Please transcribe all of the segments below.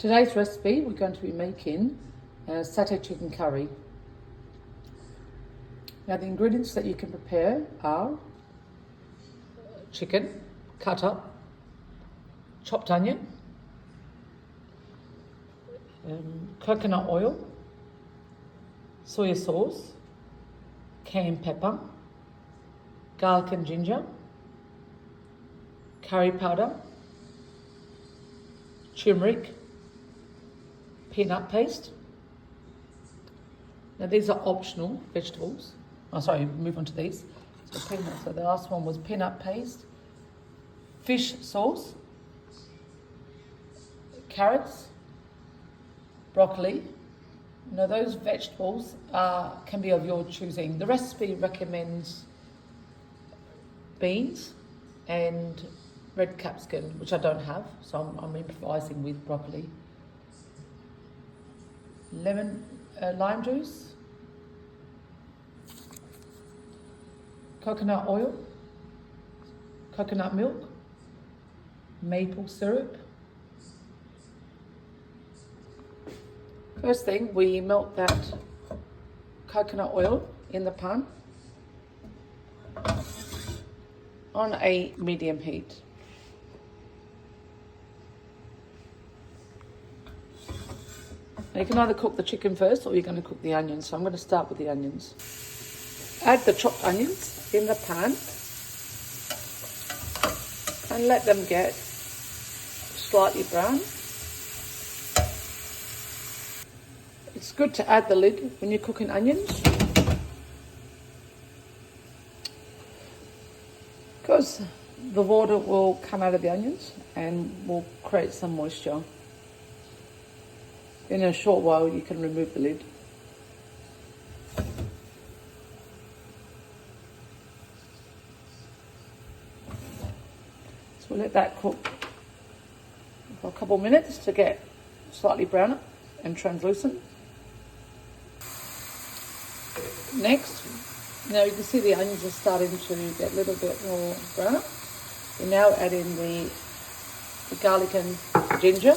Today's recipe, we're going to be making satay chicken curry. Now the ingredients that you can prepare are chicken, cut up, chopped onion, coconut oil, soy sauce, cayenne pepper, garlic and ginger, curry powder, turmeric, peanut paste. Now these are optional vegetables. Oh, sorry, move on to these. So the last one was peanut paste, fish sauce, carrots, broccoli. Now those vegetables can be of your choosing. The recipe recommends beans and red capsicum, which I don't have, so I'm improvising with broccoli. Lime juice, coconut oil, coconut milk, maple syrup. First thing, we melt that coconut oil in the pan on a medium heat. Now you can either cook the chicken first or you're going to cook the onions. So I'm going to start with the onions. Add the chopped onions in the pan and let them get slightly brown. It's good to add the lid when you're cooking onions because the water will come out of the onions and will create some moisture. In a short while you can remove the lid. So we'll let that cook for a couple of minutes to get slightly browner and translucent. Next, now you can see the onions are starting to get a little bit more browner. We now add in the garlic and ginger.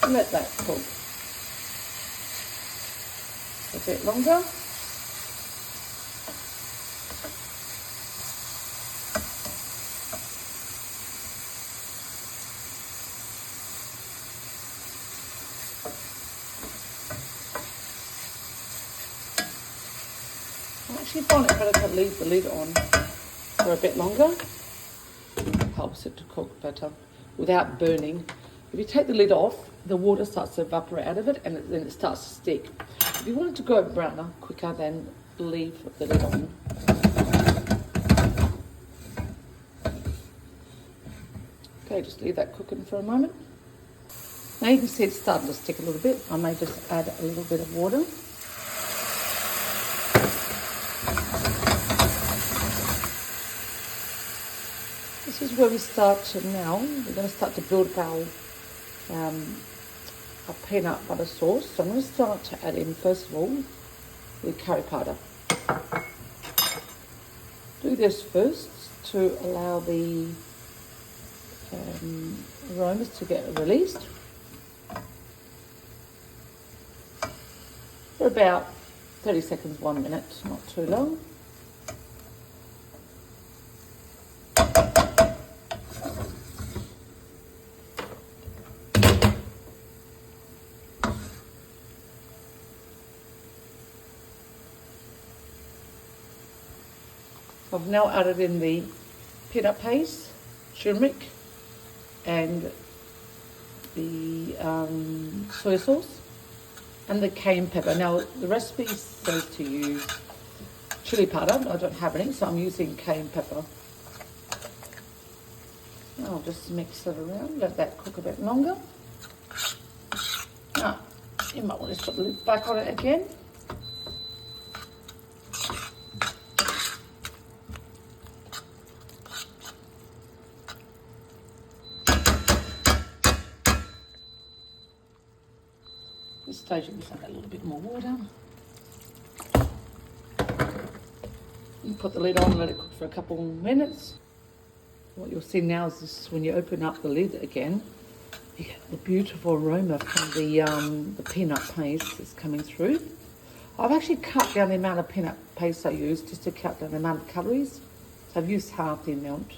And let that cook a bit longer. I actually find it better to leave the lid on for a bit longer. Helps it to cook better without burning. If you take the lid off, the water starts to evaporate out of it and then it starts to stick. If you want it to go browner quicker, then leave the lid on. Okay, just leave that cooking for a moment. Now you can see it's starting to stick a little bit. I may just add a little bit of water. This is where we start to now. We're going to start to build our peanut butter sauce. So I'm going to start to add in, first of all, the curry powder. Do this first to allow the aromas to get released for about 30 seconds, 1 minute, not too long. I've now added in the peanut paste, turmeric, and the soy sauce, and the cayenne pepper. Now the recipe says to use chili powder, but I don't have any, so I'm using cayenne pepper. I'll just mix it around, let that cook a bit longer. Now, you might want to put the lid back on it again. At this stage, you can add a little bit more water. You put the lid on and let it cook for a couple of minutes. what you'll see now is this, when you open up the lid again, you get the beautiful aroma from the peanut paste that's coming through. I've actually cut down the amount of peanut paste I use just to cut down the amount of calories. So I've used half the amount.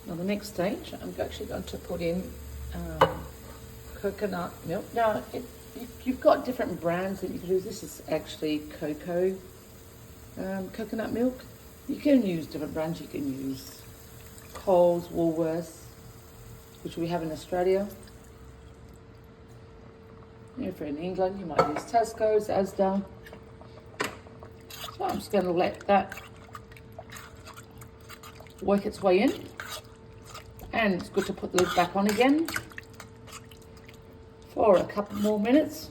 Now the next stage, I'm actually going to put in coconut milk. Now, you've got different brands that you can use. This is actually coconut milk. You can use different brands. You can use Coles, Woolworths, which we have in Australia. If you're in England, you might use Tesco's, Asda. So I'm just going to let that work its way in. And it's good to put the lid back on again for a couple more minutes.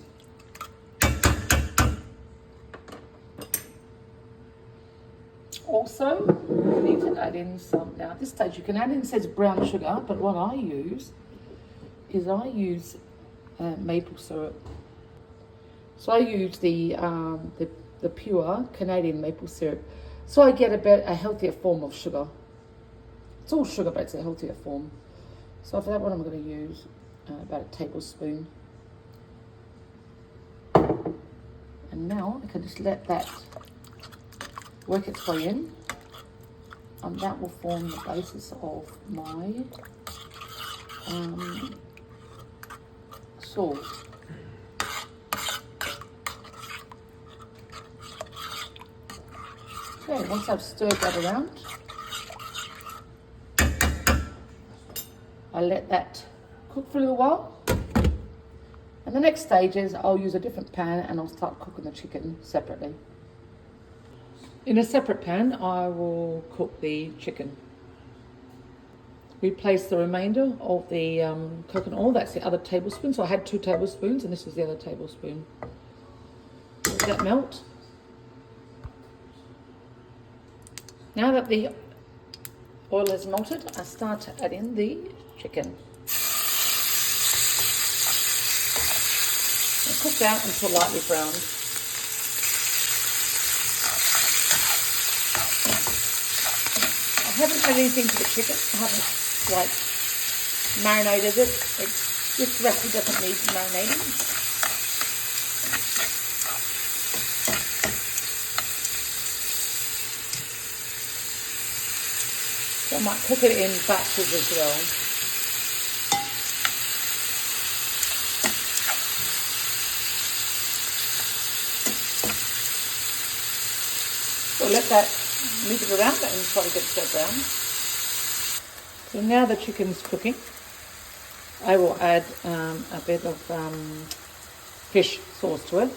Also, you need to add in some, now at this stage you can add in, it says brown sugar, but what I use is maple syrup. So I use the pure Canadian maple syrup. So I get a healthier form of sugar. It's all sugar, but it's a healthier form. So for that one, I'm going to use about a tablespoon. And now I can just let that work its way in, and that will form the basis of my sauce. Okay, once I've stirred that around, I let that cook for a little while. And the next stage is I'll use a different pan and I'll start cooking the chicken separately. In a separate pan, I will cook the chicken. We place the remainder of the coconut oil, that's the other tablespoon. So I had 2 tablespoons and this is the other tablespoon. Let that melt. Now that the oil has melted, I start to add in the chicken. And cook that until lightly browned. I haven't added anything to the chicken. I haven't marinated it. This recipe doesn't need marinating. So I might cook it in batches as well. So let that move it around and try to get it brown. So now the chicken's cooking. I will add a bit of fish sauce to it.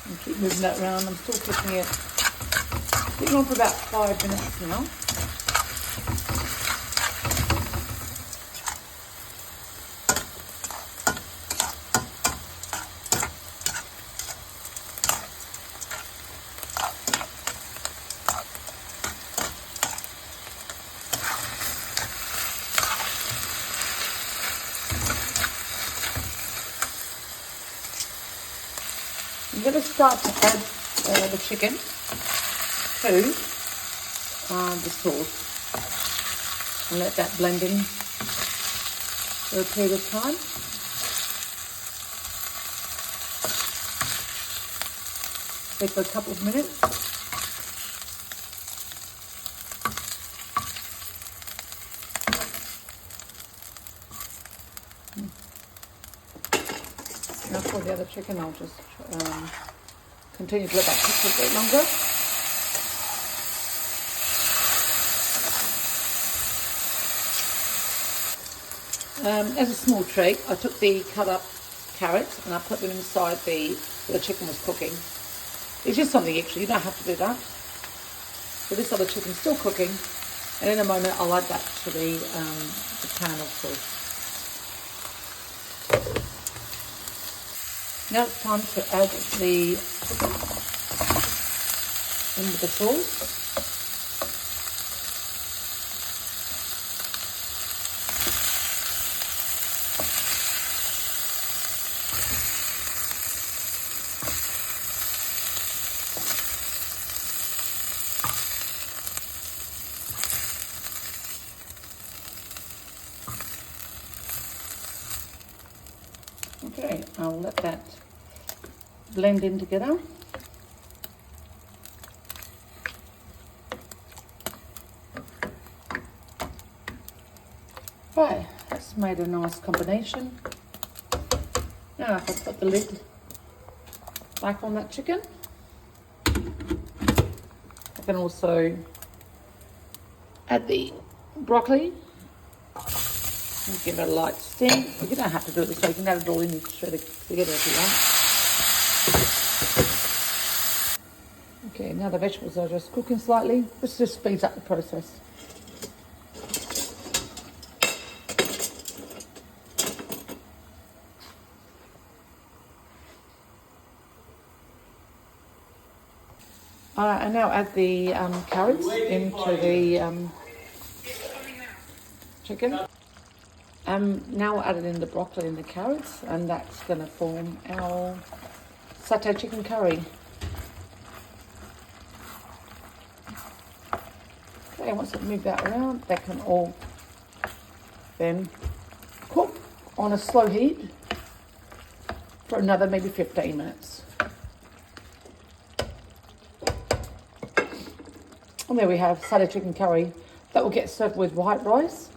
And keep moving that around. I'm still cooking it. It's been on for about 5 minutes now. I'm going to start to add the chicken to the sauce and let that blend in for a period of time. Wait for a couple of minutes. Now for the other chicken, I'll just continue to let that cook for a bit longer. As a small treat, I took the cut up carrots and I put them inside where the chicken was cooking. It's just something extra, you don't have to do that. So this other chicken's still cooking, and in a moment I'll add that to the pan of sauce. Now it's time to add the into the sauce. Okay, I'll let that blend in together. Right, that's made a nice combination. Now I can put the lid back on that chicken. I can also add the broccoli and give it a light steam. You don't have to do it this way, you can add it all in together if you want. Okay, now the vegetables are just cooking slightly. This just speeds up the process. I now add the carrots into the chicken. Now added in the broccoli and the carrots, and that's going to form our satay chicken curry. Okay, once I've moved that around, they can all then cook on a slow heat for another maybe 15 minutes. And there we have satay chicken curry that will get served with white rice,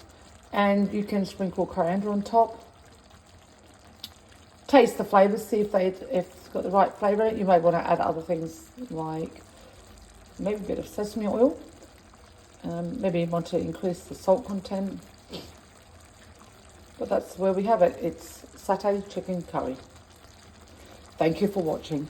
and you can sprinkle coriander on top. Taste the flavours, see if it's got the right flavour. You may want to add other things like maybe a bit of sesame oil. Maybe you want to increase the salt content. But that's where we have it. It's satay chicken curry. Thank you for watching.